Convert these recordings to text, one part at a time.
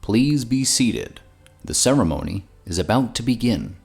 Please be seated. The ceremony is about to begin.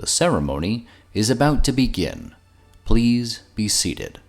The ceremony is about to begin. Please be seated.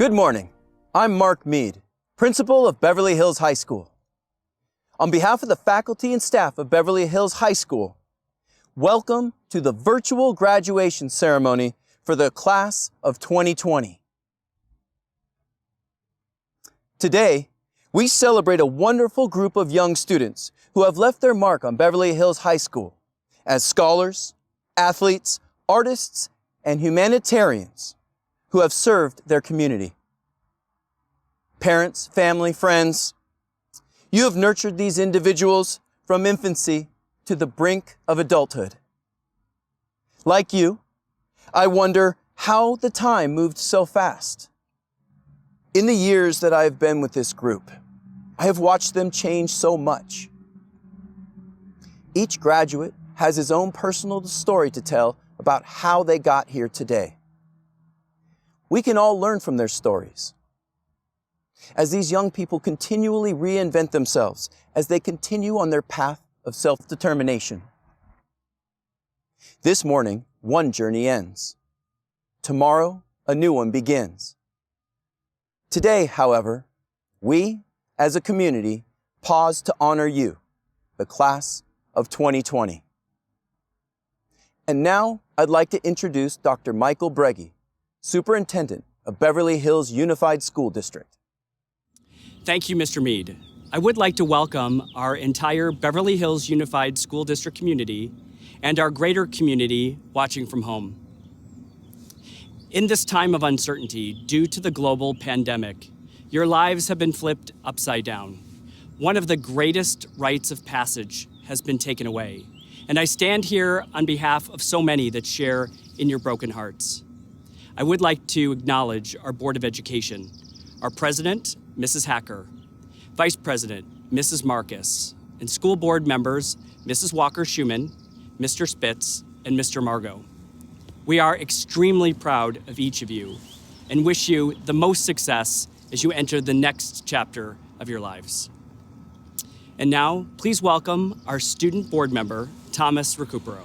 Good morning. I'm Mark Mead, principal of Beverly Hills High School. On behalf of the faculty and staff of Beverly Hills High School, welcome to to the virtual graduation ceremony for the class of 2020. Today, we celebrate a wonderful group of young students who have left their mark on Beverly Hills High School as scholars, athletes, artists, and humanitarians who have served their community. Parents, family, friends, you have nurtured these individuals from infancy to the brink of adulthood. Like you, I wonder how the time moved so fast. In the years that I have been with this group, I have watched them change so much. Each graduate has his own personal story to tell about how they got here today. We can all learn from their stories. As these young people continually reinvent themselves, as they continue on their path of self-determination. This morning, one journey ends. Tomorrow, a new one begins. Today, however, we, as a community, pause to honor you, the class of 2020. And now, I'd like to introduce Dr. Michael Braggy, Superintendent of Beverly Hills Unified School District. Thank you, Mr. Mead. I would like to welcome our entire Beverly Hills Unified School District community and our greater community watching from home. In this time of uncertainty due to the global pandemic, your lives have been flipped upside down. One of the greatest rites of passage has been taken away, and I stand here on behalf of so many that share in your broken hearts. I would like to acknowledge our Board of Education, our President, Mrs. Hacker, Vice President, Mrs. Marcus, and school board members, Mrs. Walker-Schumann, Mr. Spitz, and Mr. Margot. We are extremely proud of each of you and wish you the most success as you enter the next chapter of your lives. And now, please welcome our student board member, Thomas Recupero.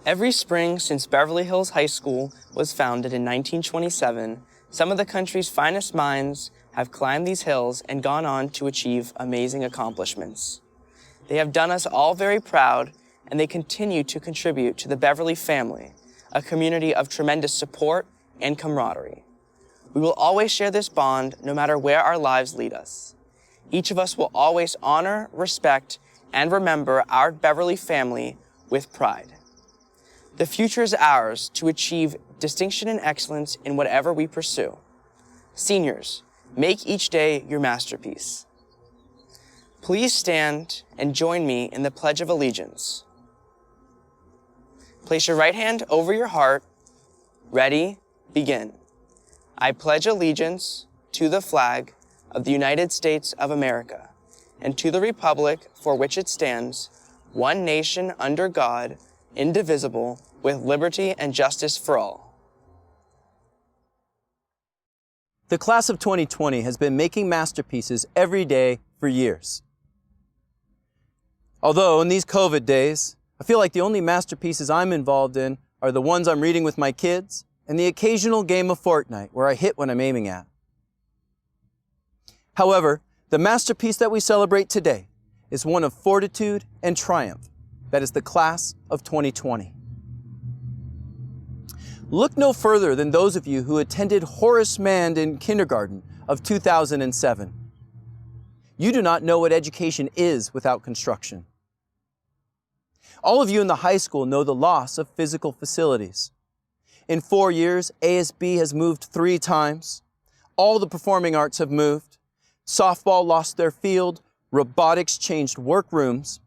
Every spring since Beverly Hills High School was founded in 1927, some of the country's finest minds have climbed these hills and gone on to achieve amazing accomplishments. They have done us all very proud, and they continue to contribute to the Beverly family, a community of tremendous support and camaraderie. We will always share this bond no matter where our lives lead us. Each of us will always honor, respect, and remember our Beverly family with pride. The future is ours to achieve distinction and excellence in whatever we pursue. Seniors, make each day your masterpiece. Please stand and join me in the Pledge of Allegiance. Place your right hand over your heart. Ready, begin. I pledge allegiance to the flag of the United States of America and to the republic for which it stands, one nation under God, indivisible, with liberty and justice for all. The class of 2020 has been making masterpieces every day for years. Although in these COVID days, I feel like the only masterpieces I'm involved in are the ones I'm reading with my kids and the occasional game of Fortnite where I hit what I'm aiming at. However, the masterpiece that we celebrate today is one of fortitude and triumph. That is the class of 2020. Look no further than those of you who attended Horace Mann in kindergarten of 2007. You do not know what education is without construction. All of you in the high school know the loss of physical facilities. In 4 years, ASB has moved 3 times. All the performing arts have moved. Softball lost their field. Robotics changed workrooms.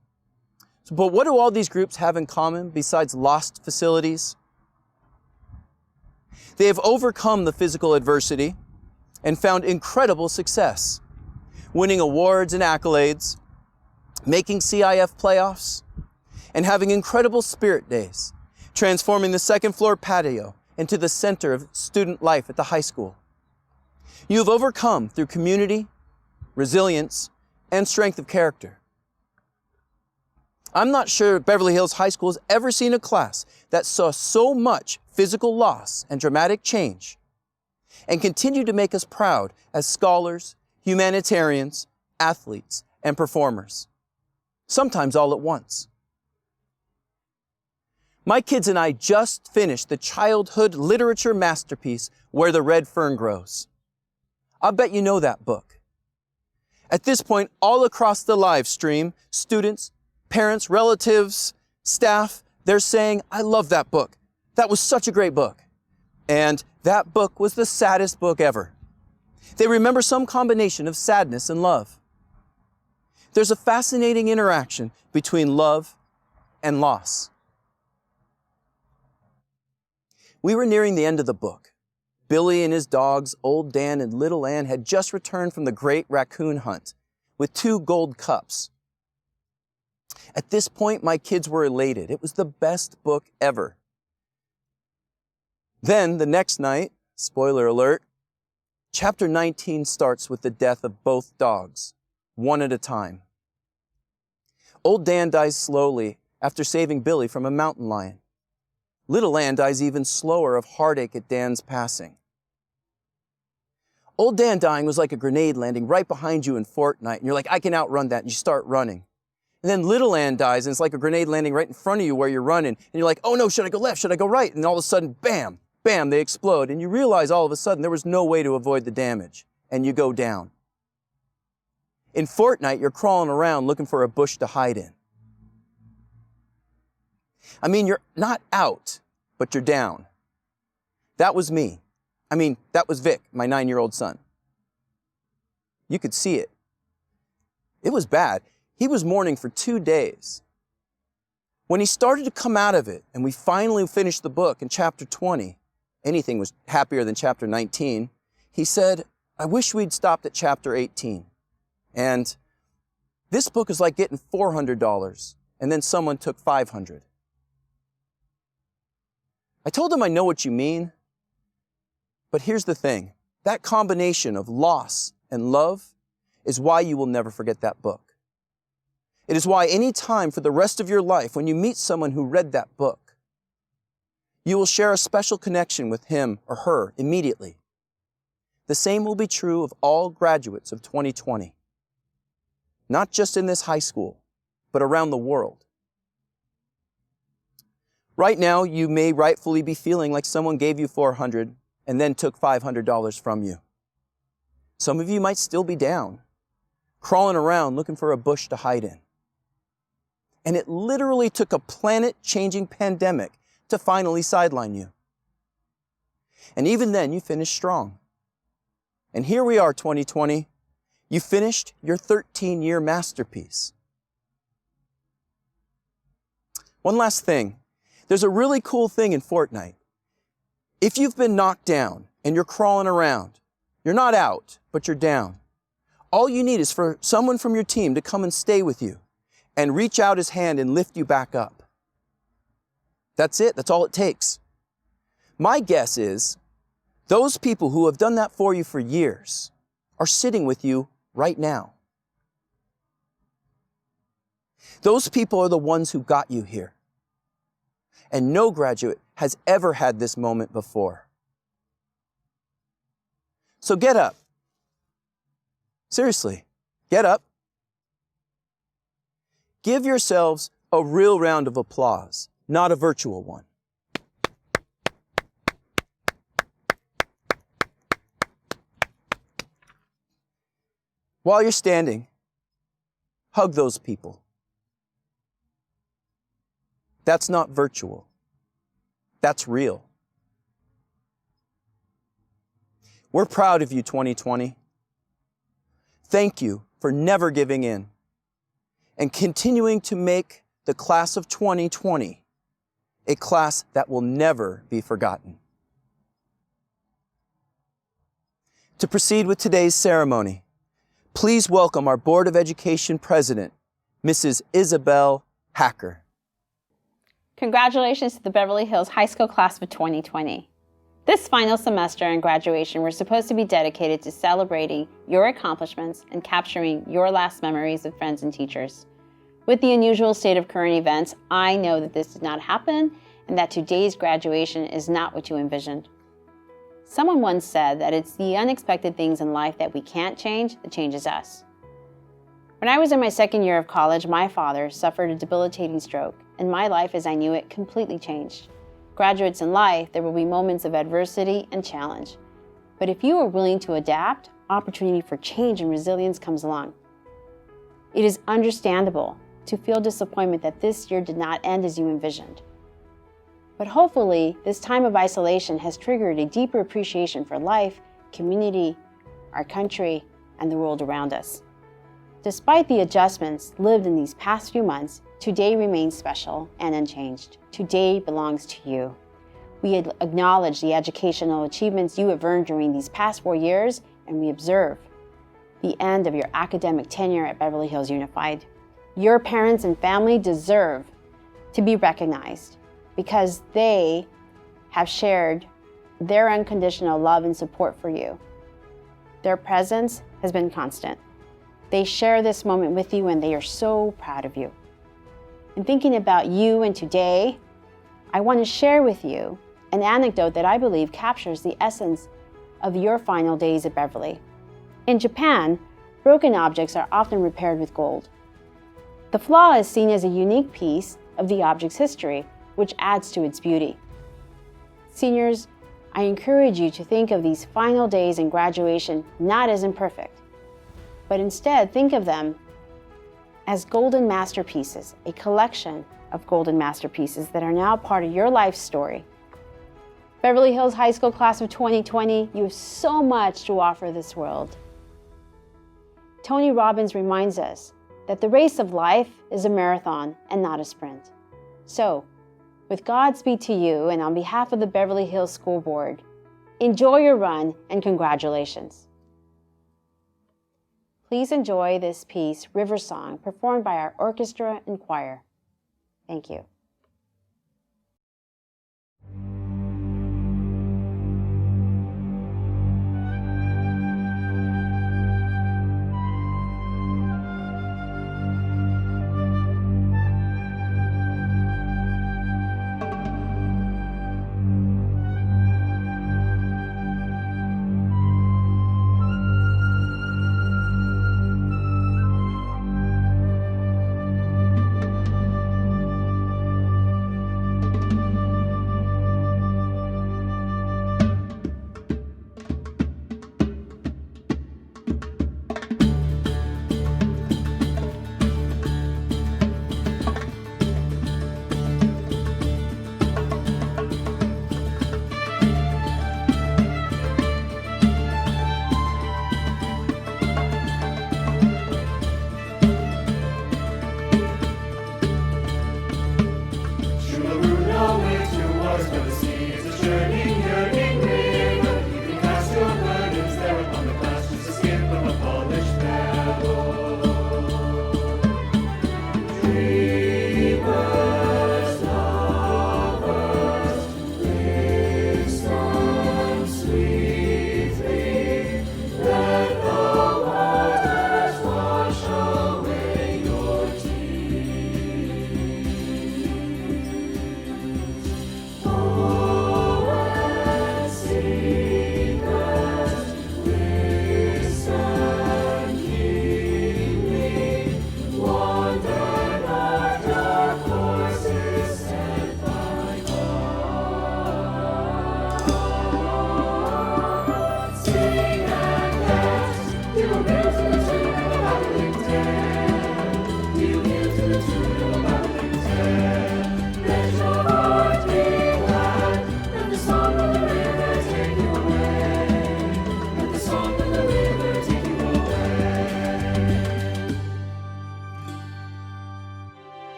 But what do all these groups have in common besides lost facilities? They have overcome the physical adversity and found incredible success, winning awards and accolades, making CIF playoffs, and having incredible spirit days, transforming the second floor patio into the center of student life at the high school. You have overcome through community, resilience, and strength of character. I'm not sure Beverly Hills High School has ever seen a class that saw so much physical loss and dramatic change and continue to make us proud as scholars, humanitarians, athletes, and performers, sometimes all at once. My kids and I just finished the childhood literature masterpiece, Where the Red Fern Grows. I bet you know that book. At this point, all across the live stream, students, parents, relatives, staff, they're saying, I love that book. That was such a great book. And that book was the saddest book ever. They remember some combination of sadness and love. There's a fascinating interaction between love and loss. We were nearing the end of the book. Billy and his dogs, Old Dan and Little Ann, had just returned from the great raccoon hunt with 2 gold cups. At this point, my kids were elated. It was the best book ever. Then, the next night, spoiler alert, chapter 19 starts with the death of both dogs, one at a time. Old Dan dies slowly after saving Billy from a mountain lion. Little Ann dies even slower of heartache at Dan's passing. Old Dan dying was like a grenade landing right behind you in Fortnite, and you're like, I can outrun that, and you start running. And then Little Ann dies, and it's like a grenade landing right in front of you where you're running, and you're like, oh no, should I go left, should I go right? And all of a sudden, bam, bam, they explode, and you realize all of a sudden there was no way to avoid the damage, and you go down. In Fortnite, you're crawling around looking for a bush to hide in. I mean, you're not out, but you're down. That was me. That was Vic, my 9-year-old son. You could see it. It was bad. He was mourning for 2 days. When he started to come out of it, and we finally finished the book in chapter 20, anything was happier than chapter 19, he said, I wish we'd stopped at chapter 18. And this book is like getting $400, and then someone took $500. I told him I know what you mean, but here's the thing. That combination of loss and love is why you will never forget that book. It is why any time for the rest of your life, when you meet someone who read that book, you will share a special connection with him or her immediately. The same will be true of all graduates of 2020. Not just in this high school, but around the world. Right now, you may rightfully be feeling like someone gave you $400 and then took $500 from you. Some of you might still be down, crawling around looking for a bush to hide in. And it literally took a planet-changing pandemic to finally sideline you. And even then, you finished strong. And here we are, 2020. You finished your 13-year masterpiece. One last thing. There's a really cool thing in Fortnite. If you've been knocked down and you're crawling around, you're not out, but you're down. All you need is for someone from your team to come and stay with you and reach out his hand and lift you back up. That's it. That's all it takes. My guess is those people who have done that for you for years are sitting with you right now. Those people are the ones who got you here. And no graduate has ever had this moment before. So get up. Seriously, get up. Give yourselves a real round of applause, not a virtual one. While you're standing, hug those people. That's not virtual. That's real. We're proud of you, 2020. Thank you for never giving in and continuing to make the class of 2020 a class that will never be forgotten. To proceed with today's ceremony, please welcome our Board of Education President, Mrs. Isabel Hacker. Congratulations to the Beverly Hills High School class of 2020. This final semester and graduation were supposed to be dedicated to celebrating your accomplishments and capturing your last memories of friends and teachers. With the unusual state of current events, I know that this did not happen and that today's graduation is not what you envisioned. Someone once said that it's the unexpected things in life that we can't change that changes us. When I was in my second year of college, my father suffered a debilitating stroke, and my life as I knew it completely changed. Graduates in life, there will be moments of adversity and challenge. But if you are willing to adapt, opportunity for change and resilience comes along. It is understandable to feel disappointment that this year did not end as you envisioned. But hopefully, this time of isolation has triggered a deeper appreciation for life, community, our country, and the world around us. Despite the adjustments lived in these past few months, today remains special and unchanged. Today belongs to you. We acknowledge the educational achievements you have earned during these past 4 years, and we observe the end of your academic tenure at Beverly Hills Unified. Your parents and family deserve to be recognized because they have shared their unconditional love and support for you. Their presence has been constant. They share this moment with you and they are so proud of you. In thinking about you and today, I want to share with you an anecdote that I believe captures the essence of your final days at Beverly. In Japan, broken objects are often repaired with gold. The flaw is seen as a unique piece of the object's history, which adds to its beauty. Seniors, I encourage you to think of these final days in graduation not as imperfect, but instead think of them as golden masterpieces, a collection of golden masterpieces that are now part of your life story. Beverly Hills High School class of 2020, you have so much to offer this world. Tony Robbins reminds us that the race of life is a marathon and not a sprint. So, with Godspeed to you and on behalf of the Beverly Hills School Board, enjoy your run and congratulations. Please enjoy this piece, River Song, performed by our orchestra and choir. Thank you.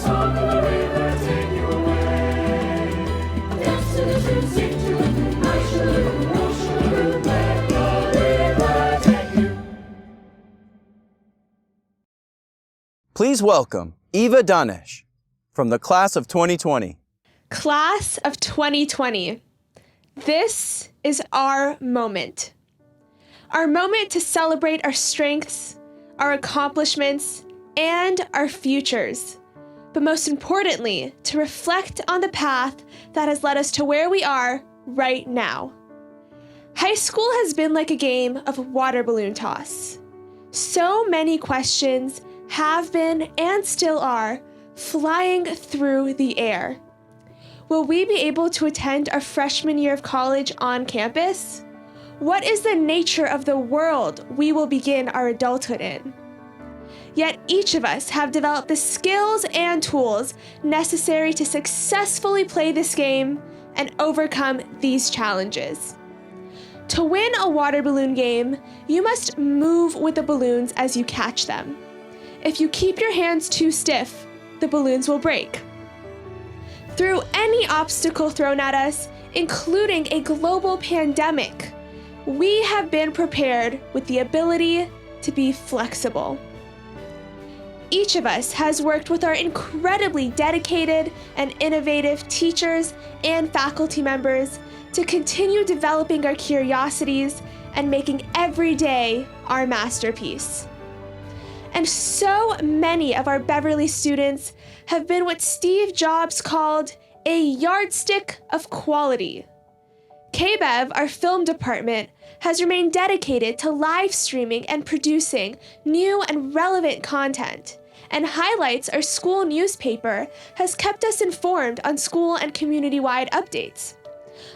song from the river take you away. Dance to the tune, sing to it, I shall, let the river take you. Please welcome Eva Daanish from the class of 2020. Class of 2020. This is our moment. Our moment to celebrate our strengths, our accomplishments, and our futures. But most importantly, to reflect on the path that has led us to where we are right now. High school has been like a game of water balloon toss. So many questions have been and still are flying through the air. Will we be able to attend our freshman year of college on campus? What is the nature of the world we will begin our adulthood in? Yet each of us have developed the skills and tools necessary to successfully play this game and overcome these challenges. To win a water balloon game, you must move with the balloons as you catch them. If you keep your hands too stiff, the balloons will break. Through any obstacle thrown at us, including a global pandemic, we have been prepared with the ability to be flexible. Each of us has worked with our incredibly dedicated and innovative teachers and faculty members to continue developing our curiosities and making every day our masterpiece. And so many of our Beverly students have been what Steve Jobs called a yardstick of quality. KBEV, our film department, has remained dedicated to live streaming and producing new and relevant content, and Highlights, our school newspaper, has kept us informed on school and community-wide updates.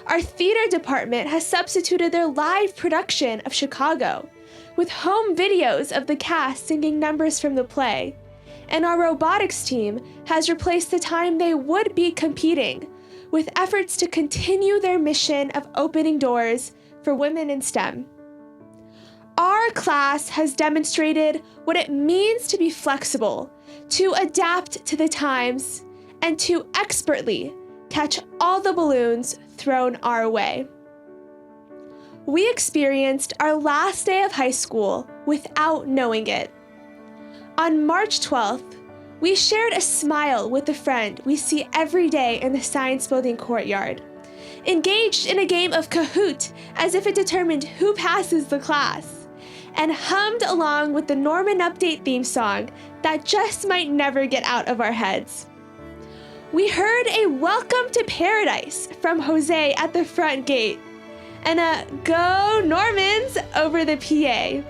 Our theater department has substituted their live production of Chicago with home videos of the cast singing numbers from the play, and our robotics team has replaced the time they would be competing with efforts to continue their mission of opening doors for women in STEM. Our class has demonstrated what it means to be flexible, to adapt to the times, and to expertly catch all the balloons thrown our way. We experienced our last day of high school without knowing it. On March 12th, we shared a smile with a friend we see every day in the science building courtyard, engaged in a game of Kahoot as if it determined who passes the class, and hummed along with the Norman Update theme song that just might never get out of our heads. We heard a welcome to paradise from Jose at the front gate, and a "Go Normans" over the PA.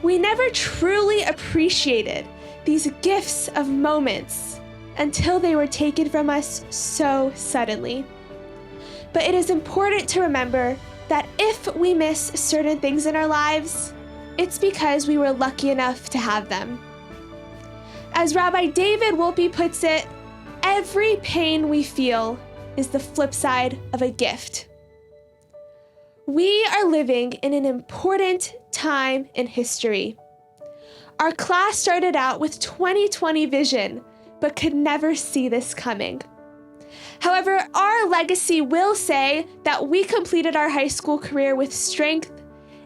We never truly appreciated these gifts of moments until they were taken from us so suddenly. But it is important to remember that if we miss certain things in our lives, it's because we were lucky enough to have them. As Rabbi David Wolpe puts it, every pain we feel is the flip side of a gift. We are living in an important time in history. Our class started out with 2020 vision, but could never see this coming. However, our legacy will say that we completed our high school career with strength,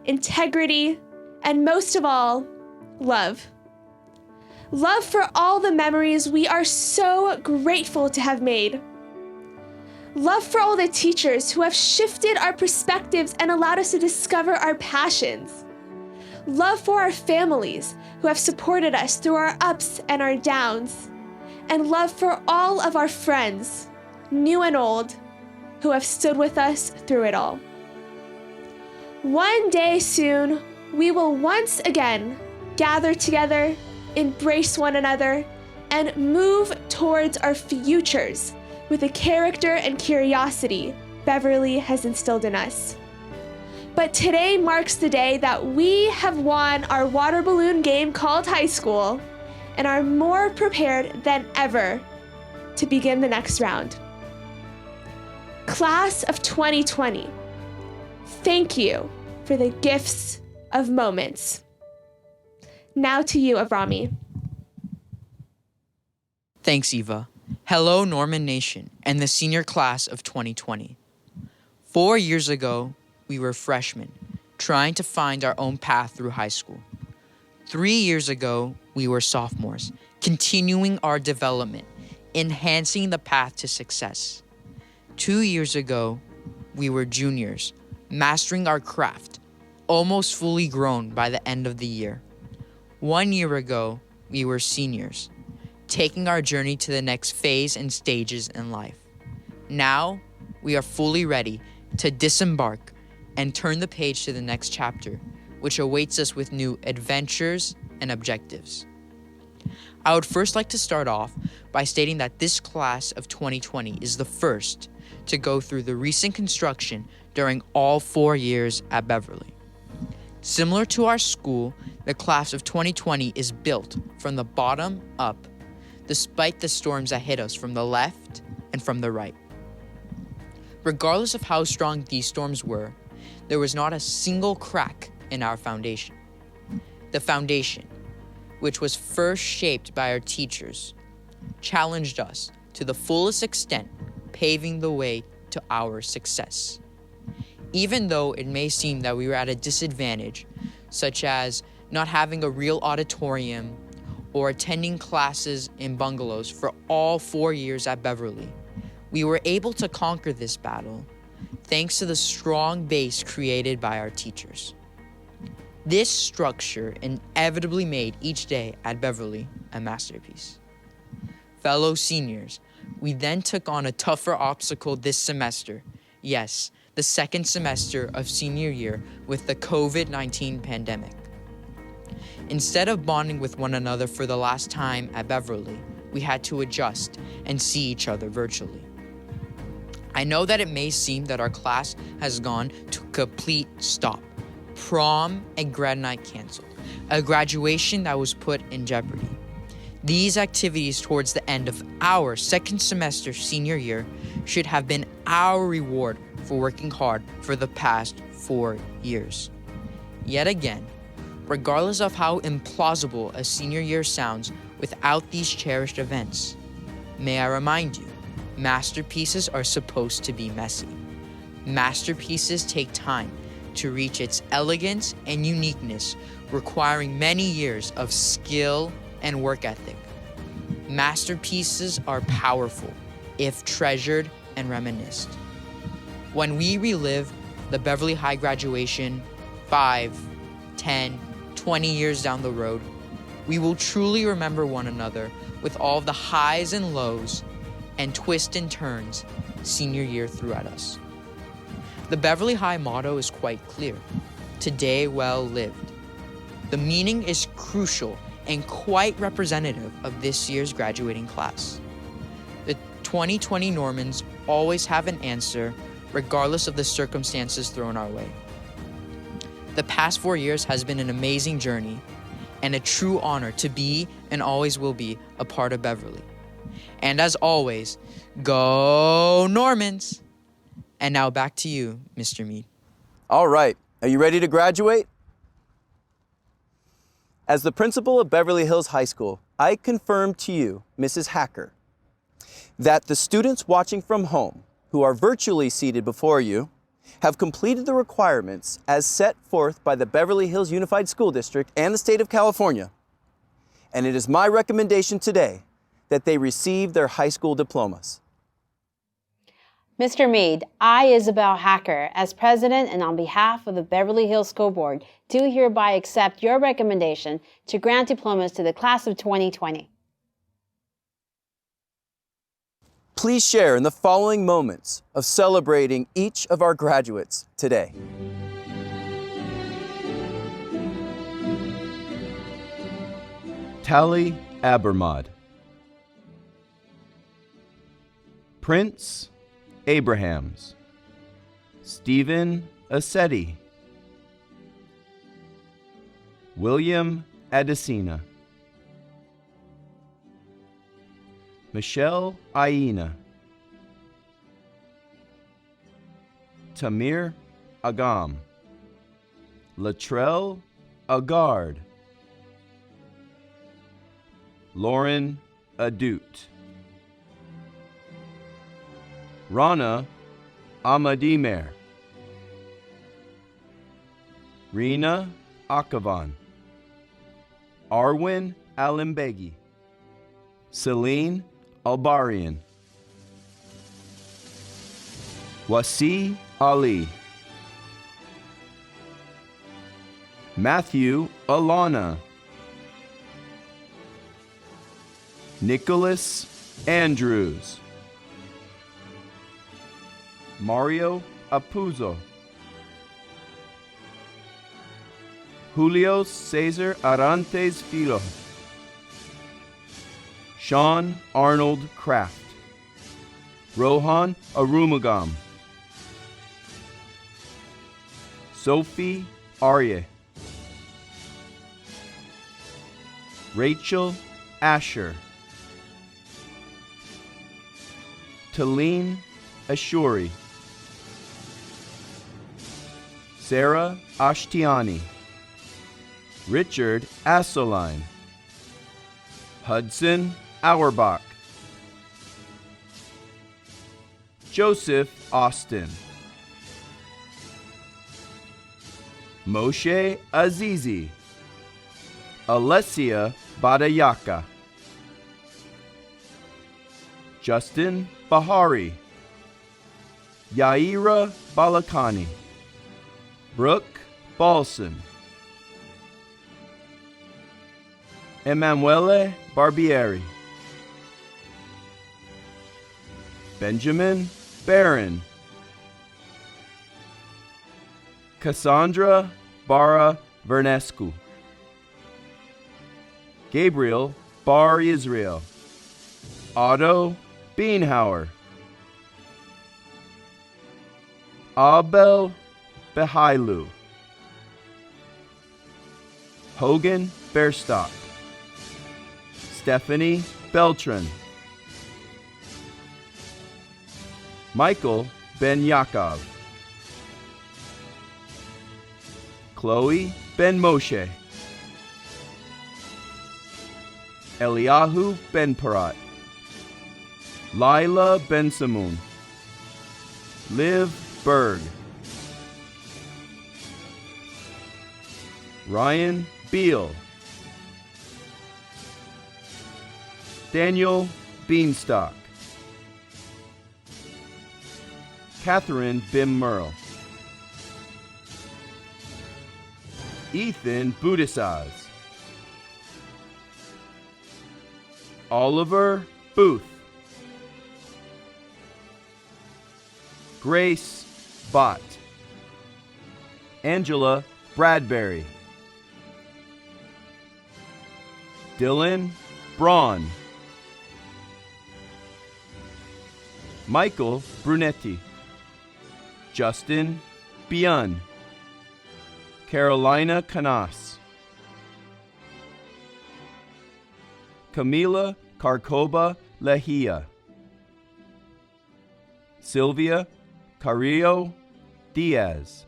integrity, and most of all, love. Love for all the memories we are so grateful to have made. Love for all the teachers who have shifted our perspectives and allowed us to discover our passions. Love for our families who have supported us through our ups and our downs. And love for all of our friends, new and old, who have stood with us through it all. One day soon, we will once again gather together, embrace one another, and move towards our futures with the character and curiosity Beverly has instilled in us. But today marks the day that we have won our water balloon game called high school and are more prepared than ever to begin the next round. Class of 2020, thank you for the gifts of moments. Now to you, Avrami. Thanks, Eva. Hello, Norman Nation and the senior class of 2020. 4 years ago, we were freshmen, trying to find our own path through high school. 3 years ago, we were sophomores, continuing our development, enhancing the path to success. 2 years ago, we were juniors, mastering our craft, almost fully grown by the end of the year. 1 year ago, we were seniors, taking our journey to the next phase and stages in life. Now, we are fully ready to disembark and turn the page to the next chapter, which awaits us with new adventures and objectives. I would first like to start off by stating that this class of 2020 is the first to go through the recent construction during all 4 years at Beverly. Similar to our school, the class of 2020 is built from the bottom up, despite the storms that hit us from the left and from the right. Regardless of how strong these storms were, there was not a single crack in our foundation. The foundation, which was first shaped by our teachers, challenged us to the fullest extent, paving the way to our success. Even though it may seem that we were at a disadvantage, such as not having a real auditorium or attending classes in bungalows for all 4 years at Beverly, we were able to conquer this battle thanks to the strong base created by our teachers. This structure inevitably made each day at Beverly a masterpiece. Fellow seniors, we then took on a tougher obstacle this semester. Yes, the second semester of senior year with the COVID-19 pandemic. Instead of bonding with one another for the last time at Beverly, we had to adjust and see each other virtually. I know that it may seem that our class has gone to a complete stop. Prom and grad night canceled, a graduation that was put in jeopardy. These activities towards the end of our second semester senior year should have been our reward for working hard for the past 4 years. Yet again, regardless of how implausible a senior year sounds without these cherished events, may I remind you, masterpieces are supposed to be messy. Masterpieces take time to reach its elegance and uniqueness, requiring many years of skill and work ethic. Masterpieces are powerful if treasured and reminisced. When we relive the Beverly High graduation 5, 10, 20 years down the road, we will truly remember one another with all the highs and lows and twists and turns senior year threw at us. The Beverly High motto is quite clear: today well lived. The meaning is crucial and quite representative of this year's graduating class. The 2020 Normans always have an answer regardless of the circumstances thrown our way. The past 4 years has been an amazing journey and a true honor to be and always will be a part of Beverly. And as always, go Normans! And now back to you, Mr. Mead. All right, are you ready to graduate? As the principal of Beverly Hills High School, I confirm to you, Mrs. Hacker, that the students watching from home who are virtually seated before you have completed the requirements as set forth by the Beverly Hills Unified School District and the state of California. And it is my recommendation today that they receive their high school diplomas. Mr. Mead, I, Isabel Hacker, as president and on behalf of the Beverly Hills School Board, do hereby accept your recommendation to grant diplomas to the class of 2020. Please share in the following moments of celebrating each of our graduates today. Tally Abermod, Prince Abrahams, Stephen Assetti, William Adesina, Michelle Aina, Tamir Agam, Latrell Agard, Lauren Adut, Rana Amadimer, Rina Akavan, Arwin Alimbegi, Celine Albarian, Wasi Ali, Matthew Alana, Nicholas Andrews, Mario Apuzzo, Julio Cesar Arantes Filo, Sean Arnold Kraft, Rohan Arumugam, Sophie Arye, Rachel Asher, Talene Ashuri, Sarah Ashtiani, Richard Assoline, Hudson Auerbach, Joseph Austin, Moshe Azizi, Alessia Badayaka, Justin Bahari, Yaira Balakani, Brooke Balson, Emanuele Barbieri, Benjamin Barron, Cassandra Bara Vernescu, Gabriel Bar Israel, Otto Beenhauer, Abel Behailu, Hogan Bearstock, Stephanie Beltran, Michael Ben Yaakov, Chloe Ben Moshe, Eliyahu Ben Parat, Lila Ben Samun, Liv Berg, Ryan Beal, Daniel Beanstalk, Catherine Bim Merle, Ethan Budisaz, Oliver Booth, Grace Bott, Angela Bradbury, Dylan Braun, Michael Brunetti, Justin Bian, Carolina Canas, Camila Carcoba Lehia, Sylvia Carrillo Diaz,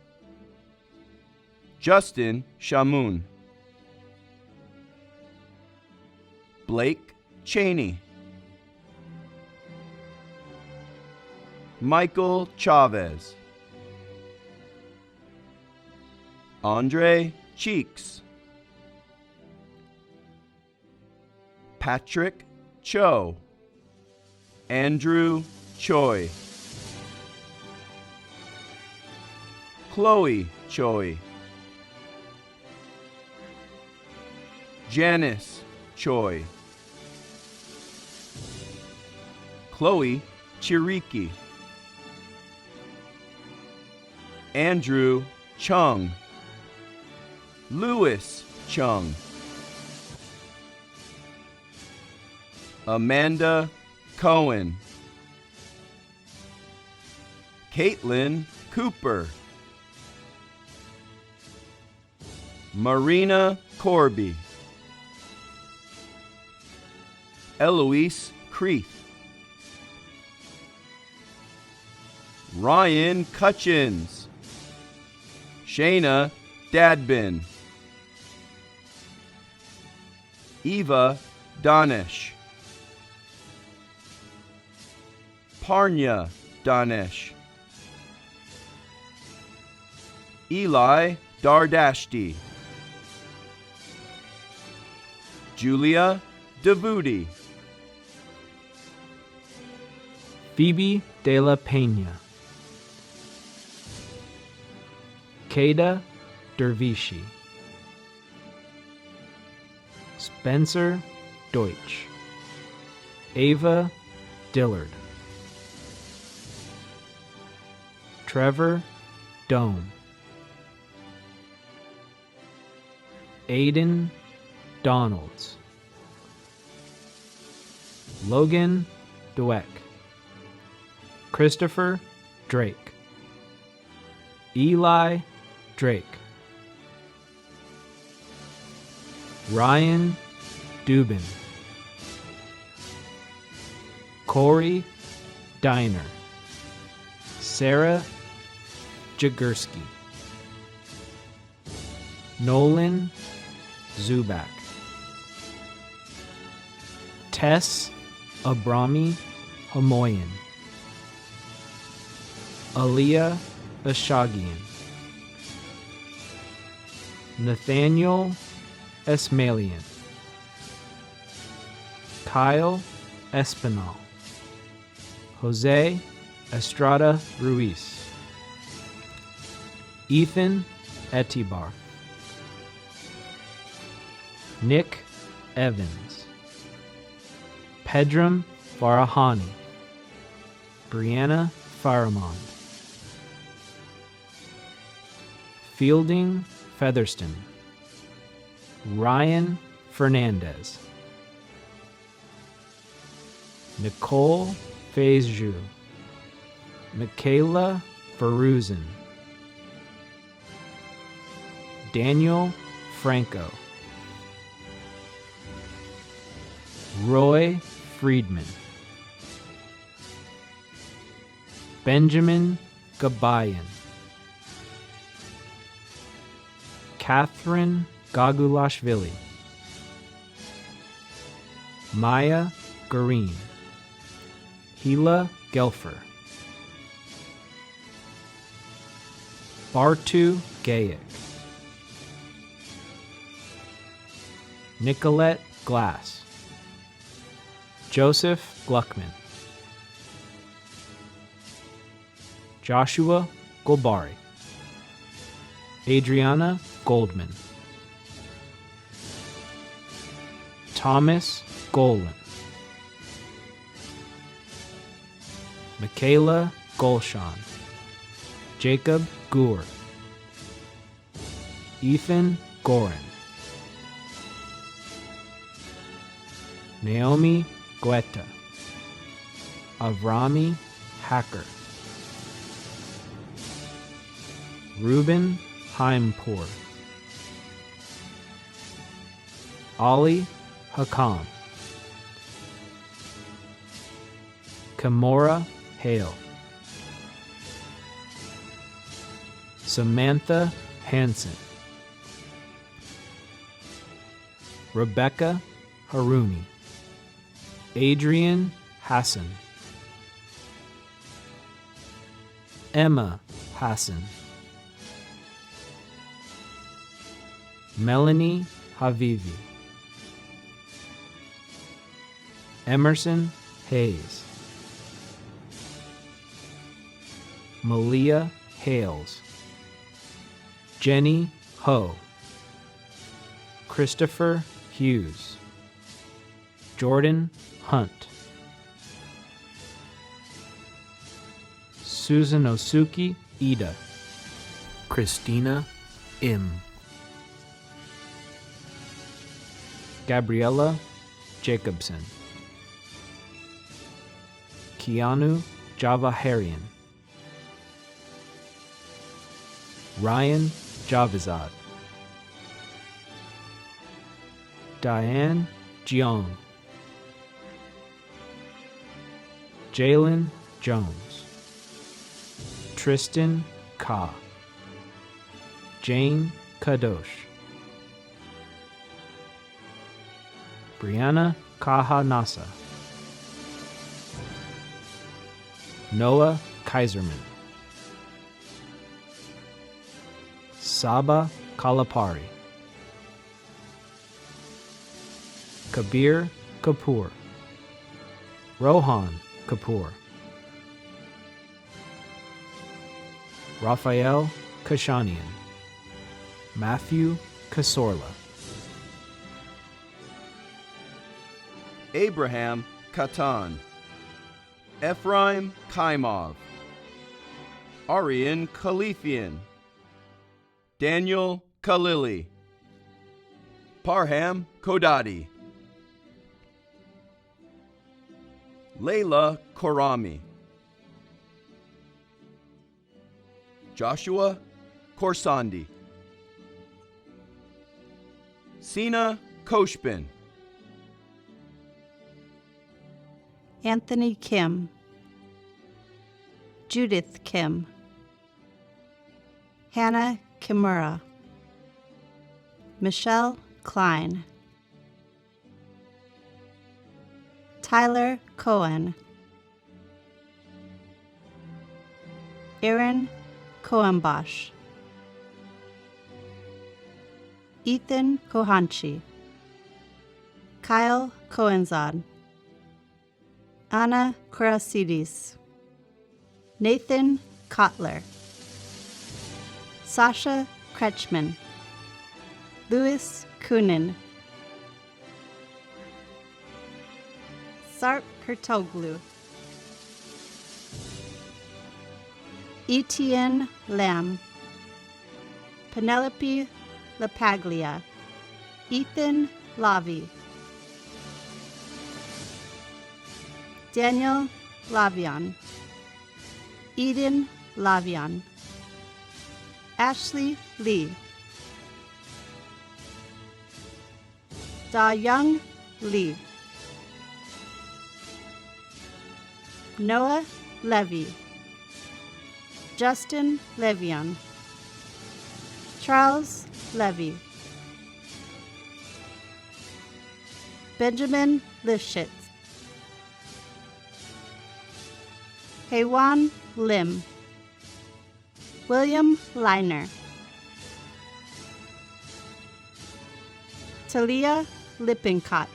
Justin Shamoun, Blake Cheney, Michael Chavez, Andre Cheeks, Patrick Cho, Andrew Choi, Chloe Choi, Janice Choi, Chloe Chiriki, Andrew Chung, Louis Chung, Amanda Cohen, Caitlin Cooper, Marina Corby, Eloise Creeth, Ryan Cutchins, Shayna Dadbin, Eva Daanish, Parnya Daanish. Eli Dardashti. Julia Davudi. Phoebe de la Peña. Kada Dervishi. Spencer Deutsch. Ava Dillard. Trevor Dome. Aiden Donalds. Logan Dweck. Christopher Drake. Eli Drake. Ryan Dubin. Corey Diner. Sarah Jagursky. Nolan Zubak. Tess Abrami Hamoyan. Aliyah Ashagian. Nathaniel Esmalian. Kyle Espinal. Jose Estrada Ruiz. Ethan Etibar. Nick Evans. Pedram Farahani. Brianna Faramond. Fielding Featherston. Ryan Fernandez. Nicole Fazju. Michaela Feruzin. Daniel Franco. Roy Friedman. Benjamin Gabayan. Catherine Gagulashvili. Maya Green. Hila Gelfer. Bartu Gayic. Nicolette Glass. Joseph Gluckman. Joshua Golbari. Adriana Goldman. Thomas Golan. Michaela Golshan. Jacob Gour. Ethan Gorin. Naomi Guetta. Avrami Hacker. Ruben Heimpour. Ali Hakam. Kimora Hale. Samantha Hansen. Rebecca Haruni. Adrian Hassan. Emma Hassan. Melanie Havivi. Emerson Hayes. Malia Hales. Jenny Ho. Christopher Hughes. Jordan Hunt. Suzunosuke Ida. Christina Im. Gabriella Jacobson. Keanu Javaharian. Ryan Javizad. Diane Jeong. Jalen Jones. Tristan Ka. Jane Kadosh. Brianna Kaha Nasa. Noah Kaiserman, Saba Kalapari, Kabir Kapoor, Rohan Kapoor, Raphael Kashanian, Matthew Kasorla, Abraham Katan, Ephraim Kaimov, Arian Khalifian, Daniel Khalili, Parham Kodadi, Layla Korami, Joshua Korsandi, Sina Koshbin, Anthony Kim, Judith Kim, Hannah Kimura, Michelle Klein, Tyler Cohen, Aaron Cohenbosch, Ethan Kohanchi, Kyle Cohenzad, Anna Korasidis, Nathan Kotler, Sasha Kretschmann, Louis Kunin, Sarp Kurtoglu, Etienne Lamb, Penelope LaPaglia, Ethan Lavi, Daniel Lavion, Eden Lavion, Ashley Lee, Da Young Lee, Noah Levy, Justin Levion, Charles Levy, Benjamin Lifshitz, Haywan Lim, William Liner, Talia Lippincott,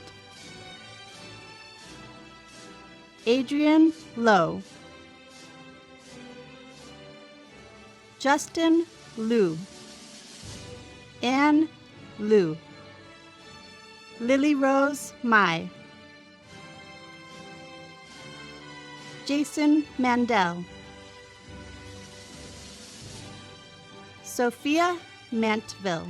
Adrian Lowe, Justin Liu, Anne Liu, Lily Rose Mai, Jason Mandel, Sophia Mantville,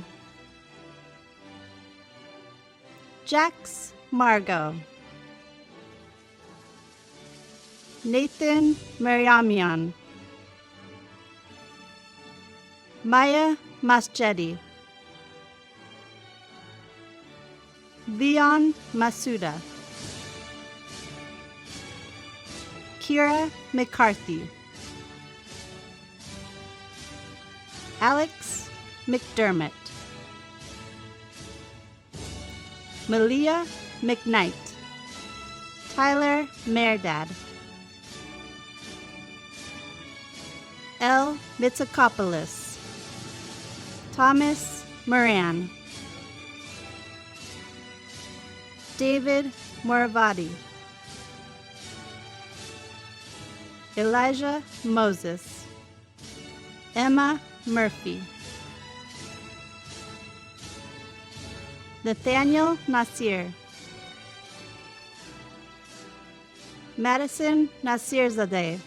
Jax Margot, Nathan Mariamian, Maya Masjedi, Leon Masuda, Kira McCarthy, Alex McDermott, Malia McKnight, Tyler Merdad, L. Mitsakopoulos, Thomas Moran, David Moravati, Elijah Moses, Emma Murphy, Nathaniel Nasir, Madison Nasirzadeh,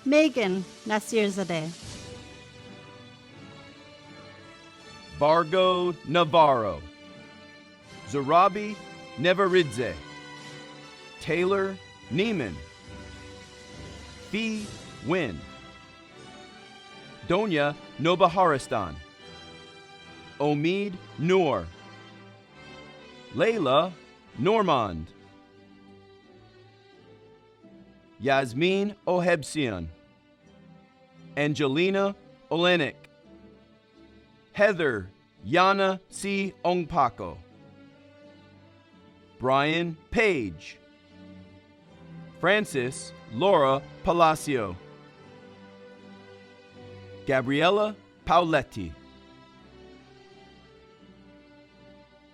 Megan Nasirzadeh, Vargo Navarro, Zarabi Nevaridze, Taylor Neiman, Fee Win, Donya Nobaharistan, Omid Noor, Layla Normand, Yasmin Ohebsian, Angelina Olenek, Heather Yana C. Ongpako, Brian Page, Francis Laura Palacio, Gabriella Pauletti,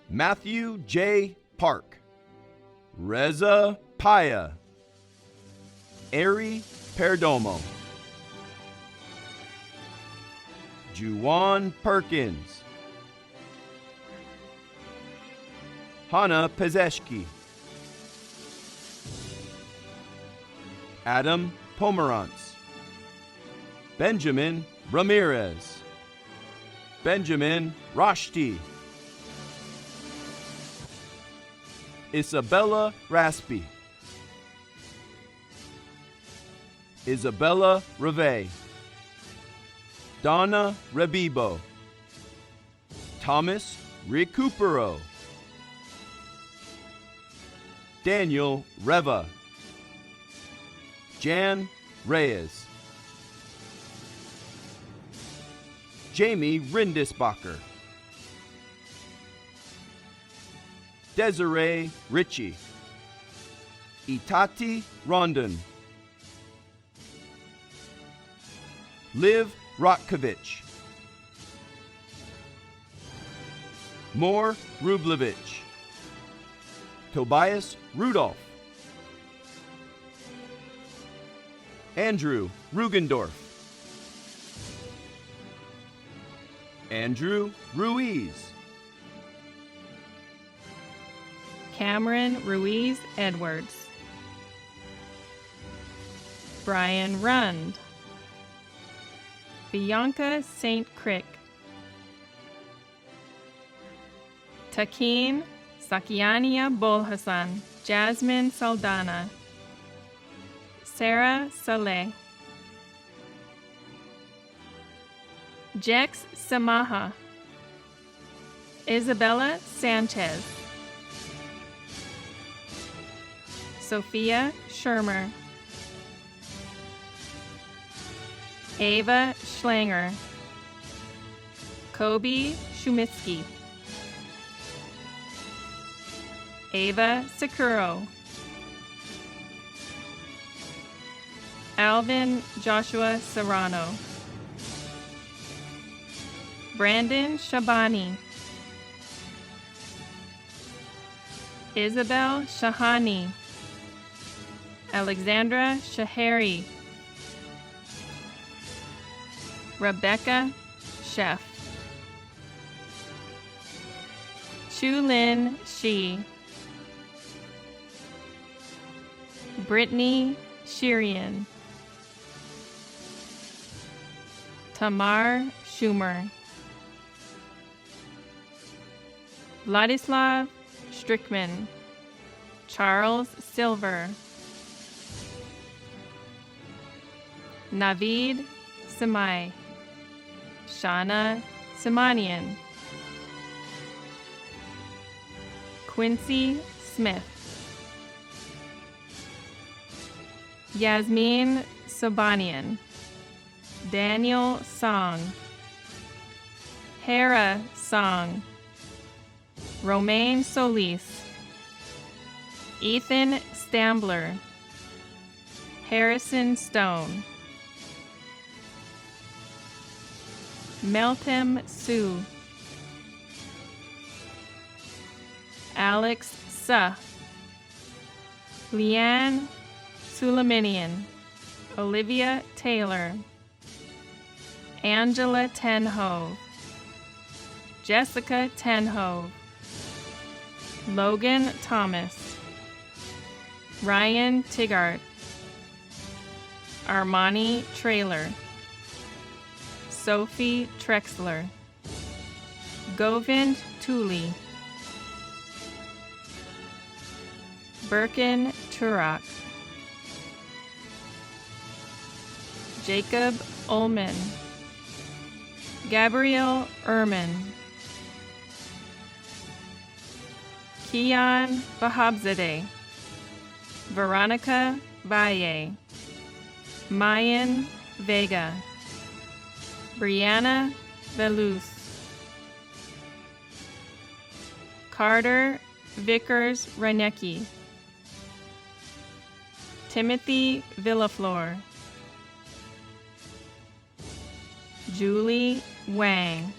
Matthew J. Park, Reza Paya, Ari Perdomo, Juwan Perkins, Hannah Pezeshki, Adam Pomerantz, Benjamin Ramirez, Benjamin Rashti, Isabella Raspi, Isabella Reve, Donna Rebibo, Thomas Recupero, Daniel Reva, Jan Reyes, Jamie Rindisbacher, Desiree Ritchie, Itati Rondon, Liv Rotkovich, Mor Rublevich, Tobias Rudolph, Andrew Rugendorf, Andrew Ruiz, Cameron Ruiz Edwards, Brian Rund, Bianca St. Crick, Takin Sakiania Bolhassan, Jasmine Saldana, Sarah Saleh, Jex Samaha, Isabella Sanchez, Sophia Shermer, Ava Schlanger, Kobe Shumitsky, Ava Sakuro, Alvin Joshua Serrano, Brandon Shabani, Isabel Shahani, Alexandra Shahari, Rebecca Chef, Chulin Shi, Brittany Shirian, Tamar Schumer, Vladislav Strickman, Charles Silver, Navid Samai, Shauna Simanian, Quincy Smith, Yasmin Sobanian, Daniel Song, Hera Song, Romaine Solis, Ethan Stambler, Harrison Stone, Meltem Sue, Alex Suh, Leanne Sulaminian, Olivia Taylor, Angela Tenhove, Jessica Tenhove, Logan Thomas, Ryan Tigart, Armani Trailer, Sophie Trexler, Govind Tooley, Birkin Turok, Jacob Ullman, Gabrielle Ehrman, Kian Bahabzadeh, Veronica Valle, Mayan Vega, Brianna Velus, Carter Vickers Ranecki, Timothy Villaflor, Julie Wang,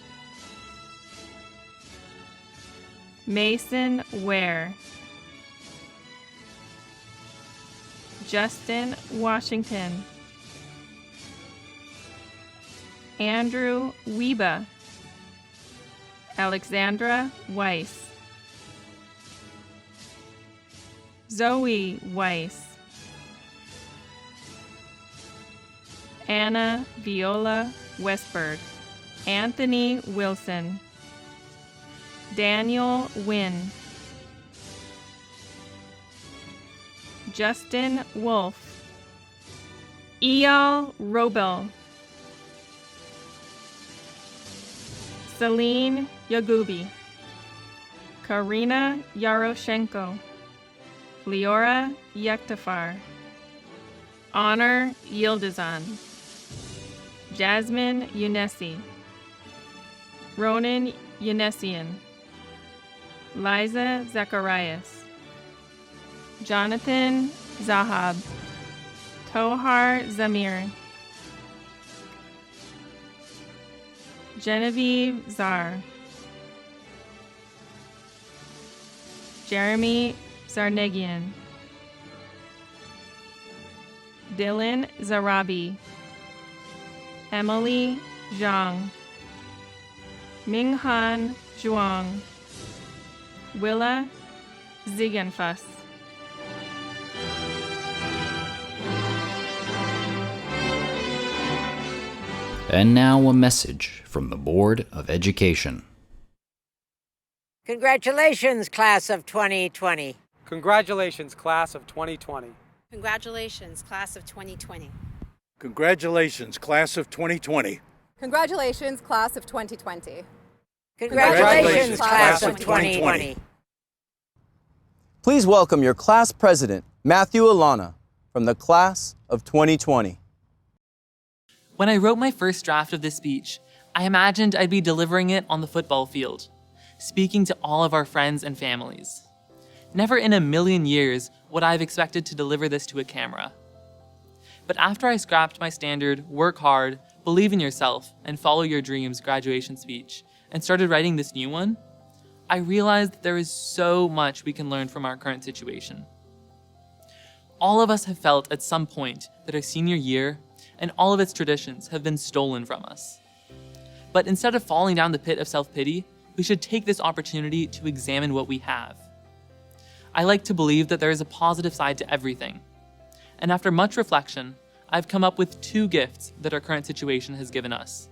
Mason Ware, Justin Washington, Andrew Wieba, Alexandra Weiss, Zoe Weiss, Anna Viola Westberg, Anthony Wilson, Daniel Wynn, Justin Wolf, Eyal Robel, Celine Yagubi, Karina Yaroshenko, Leora Yektafar, Honor Yildizan, Jasmine Yunesi, Ronan Yunesian, Liza Zacharias, Jonathan Zahab, Tohar Zamir, Genevieve Zar, Jeremy Zarnegian, Dylan Zarabi, Emily Zhang, Minghan Zhuang, Willa Ziegenfuss. And now a message from the Board of Education. Congratulations, class of 2020. Congratulations, class of 2020. Congratulations, class of 2020. Congratulations, class of 2020. Congratulations, class of 2020. Congratulations, class of 2020. Please welcome your class president, Matthew Elana, from the class of 2020. When I wrote my first draft of this speech, I imagined I'd be delivering it on the football field, speaking to all of our friends and families. Never in a million years would I have expected to deliver this to a camera. But after I scrapped my standard, work hard, believe in yourself, and follow your dreams graduation speech, and started writing this new one, I realized that there is so much we can learn from our current situation. All of us have felt at some point that our senior year and all of its traditions have been stolen from us. But instead of falling down the pit of self-pity, we should take this opportunity to examine what we have. I like to believe that there is a positive side to everything. And after much reflection, I've come up with 2 gifts that our current situation has given us.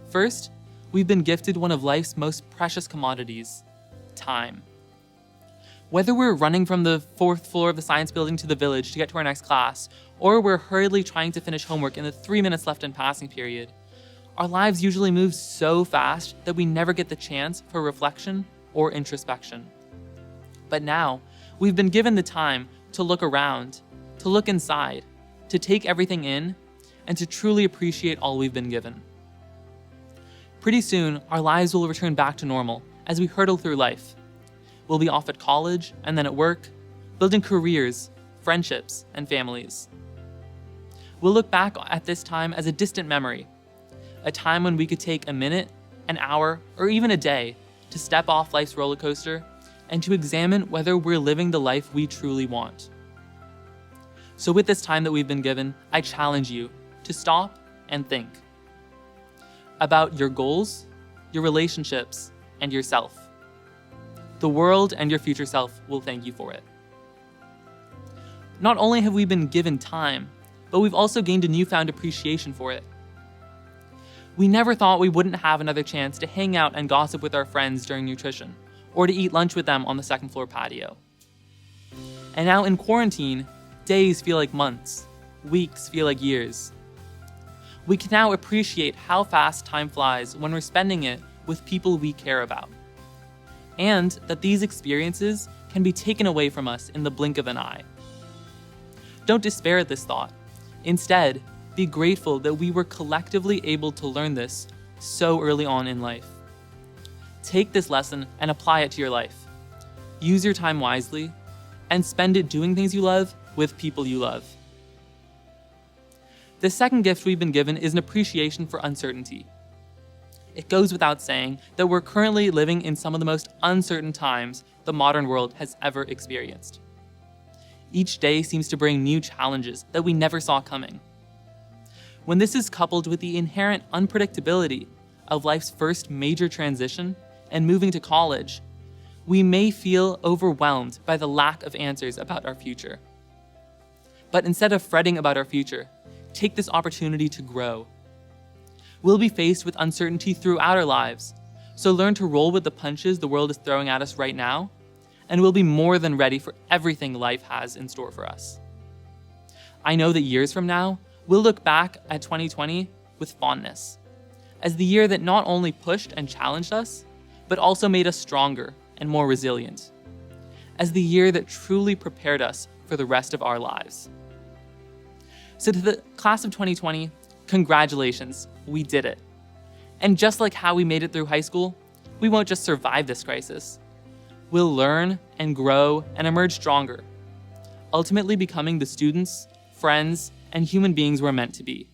First, we've been gifted one of life's most precious commodities, time. Whether we're running from the 4th floor of the science building to the village to get to our next class, or we're hurriedly trying to finish homework in the 3 minutes left in passing period, our lives usually move so fast that we never get the chance for reflection or introspection. But now, we've been given the time to look around, to look inside, to take everything in, and to truly appreciate all we've been given. Pretty soon, our lives will return back to normal as we hurtle through life. We'll be off at college and then at work, building careers, friendships, and families. We'll look back at this time as a distant memory, a time when we could take a minute, an hour, or even a day to step off life's roller coaster and to examine whether we're living the life we truly want. So with this time that we've been given, I challenge you to stop and think about your goals, your relationships, and yourself. The world and your future self will thank you for it. Not only have we been given time, but we've also gained a newfound appreciation for it. We never thought we wouldn't have another chance to hang out and gossip with our friends during nutrition, or to eat lunch with them on the 2nd floor patio. And now in quarantine, days feel like months, weeks feel like years. We can now appreciate how fast time flies when we're spending it with people we care about. And that these experiences can be taken away from us in the blink of an eye. Don't despair at this thought. Instead, be grateful that we were collectively able to learn this so early on in life. Take this lesson and apply it to your life. Use your time wisely, and spend it doing things you love with people you love. The second gift we've been given is an appreciation for uncertainty. It goes without saying that we're currently living in some of the most uncertain times the modern world has ever experienced. Each day seems to bring new challenges that we never saw coming. When this is coupled with the inherent unpredictability of life's first major transition and moving to college, we may feel overwhelmed by the lack of answers about our future. But instead of fretting about our future, take this opportunity to grow. We'll be faced with uncertainty throughout our lives, so learn to roll with the punches the world is throwing at us right now, and we'll be more than ready for everything life has in store for us. I know that years from now, we'll look back at 2020 with fondness, as the year that not only pushed and challenged us, but also made us stronger and more resilient, as the year that truly prepared us for the rest of our lives. So to the class of 2020, congratulations, we did it. And just like how we made it through high school, we won't just survive this crisis. We'll learn and grow and emerge stronger, ultimately becoming the students, friends, and human beings we're meant to be.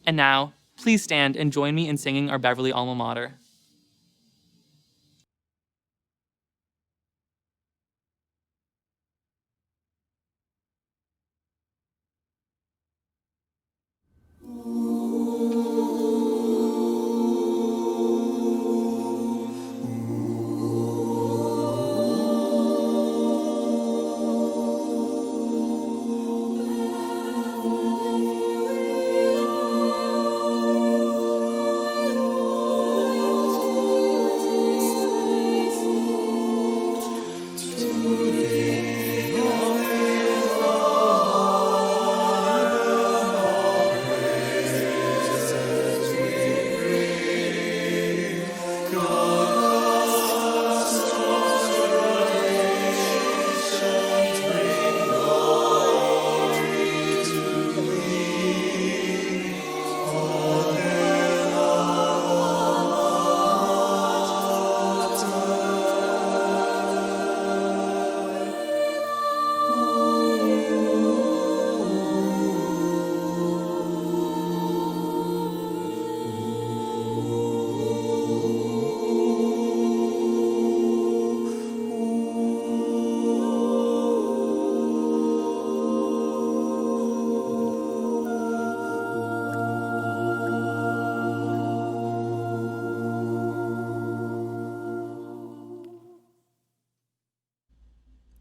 And now, please stand and join me in singing our Beverly alma mater.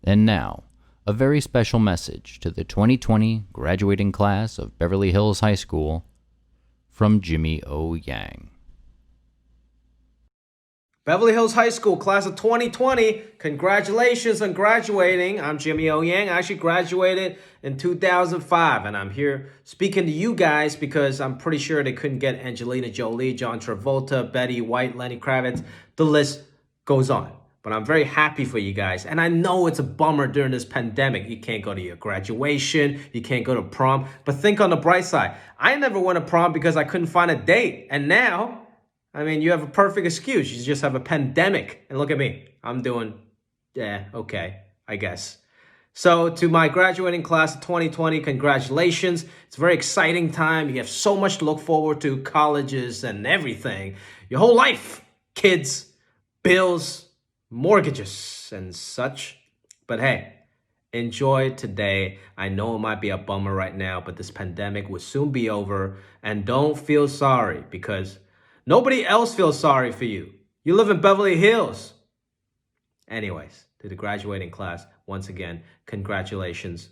And now, a very special message to the 2020 graduating class of Beverly Hills High School from Jimmy O. Yang. Beverly Hills High School, class of 2020, congratulations on graduating. I'm Jimmy O. Yang. I actually graduated in 2005, and I'm here speaking to you guys because I'm pretty sure they couldn't get Angelina Jolie, John Travolta, Betty White, Lenny Kravitz. The list goes on. But I'm very happy for you guys. And I know it's a bummer during this pandemic. You can't go to your graduation. You can't go to prom. But think on the bright side. I never went to prom because I couldn't find a date. And now, I mean, you have a perfect excuse. You just have a pandemic. And look at me. I'm doing, okay, I guess. So to my graduating class of 2020, congratulations. It's a very exciting time. You have so much to look forward to. Colleges and everything. Your whole life. Kids, bills, mortgages and such. But hey, enjoy today. I know it might be a bummer right now, but this pandemic will soon be over. And don't feel sorry because nobody else feels sorry for you. You live in Beverly Hills. Anyways, to the graduating class, once again, congratulations.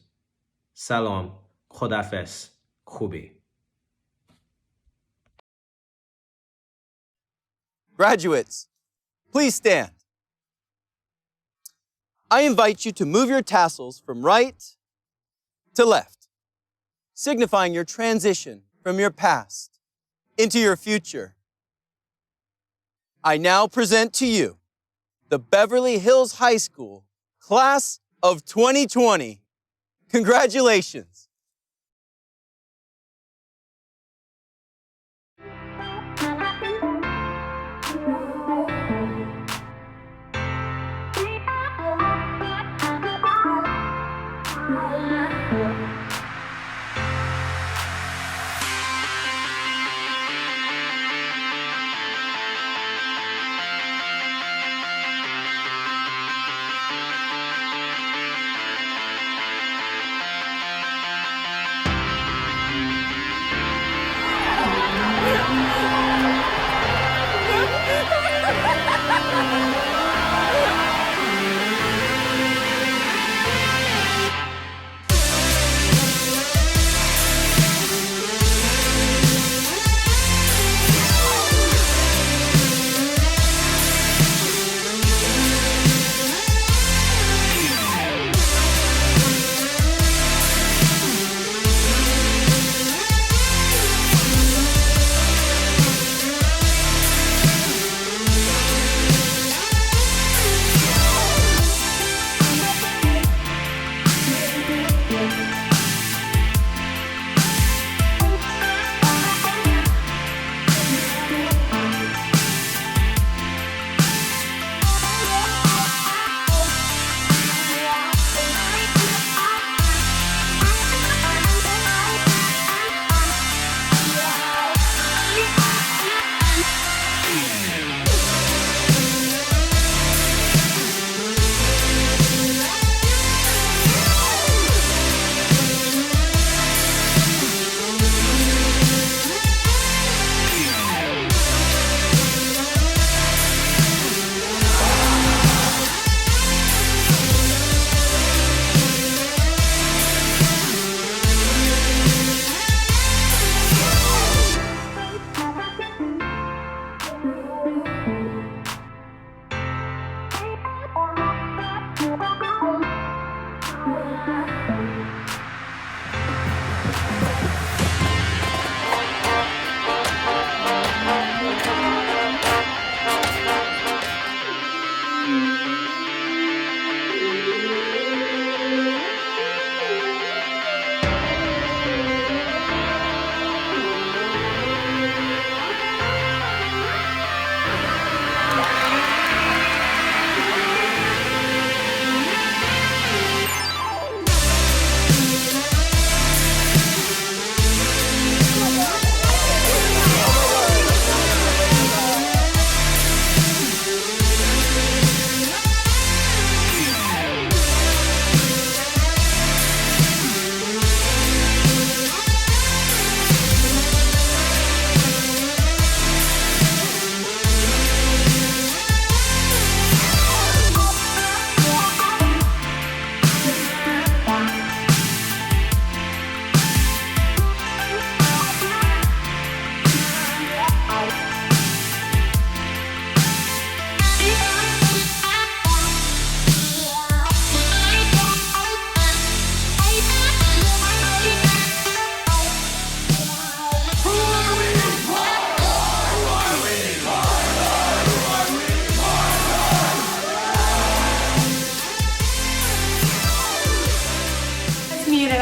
Salam, Khodafes, Khubi. Graduates, please stand. I invite you to move your tassels from right to left, signifying your transition from your past into your future. I now present to you the Beverly Hills High School class of 2020. Congratulations.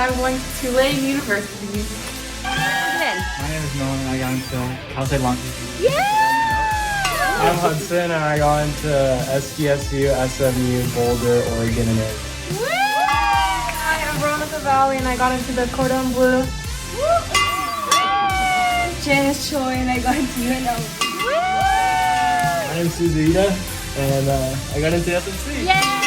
I went to Tulane University. My name is Nolan and I got into Cal State Long Beach. Yeah! I'm Hudson and I got into SDSU, SMU, Boulder, Oregon, and Arizona. Hi, I'm Veronica Valley and I got into the Cordon Bleu. Janice Choi and I got into UNLV. My name is Suzita and I got into SMC. Yay!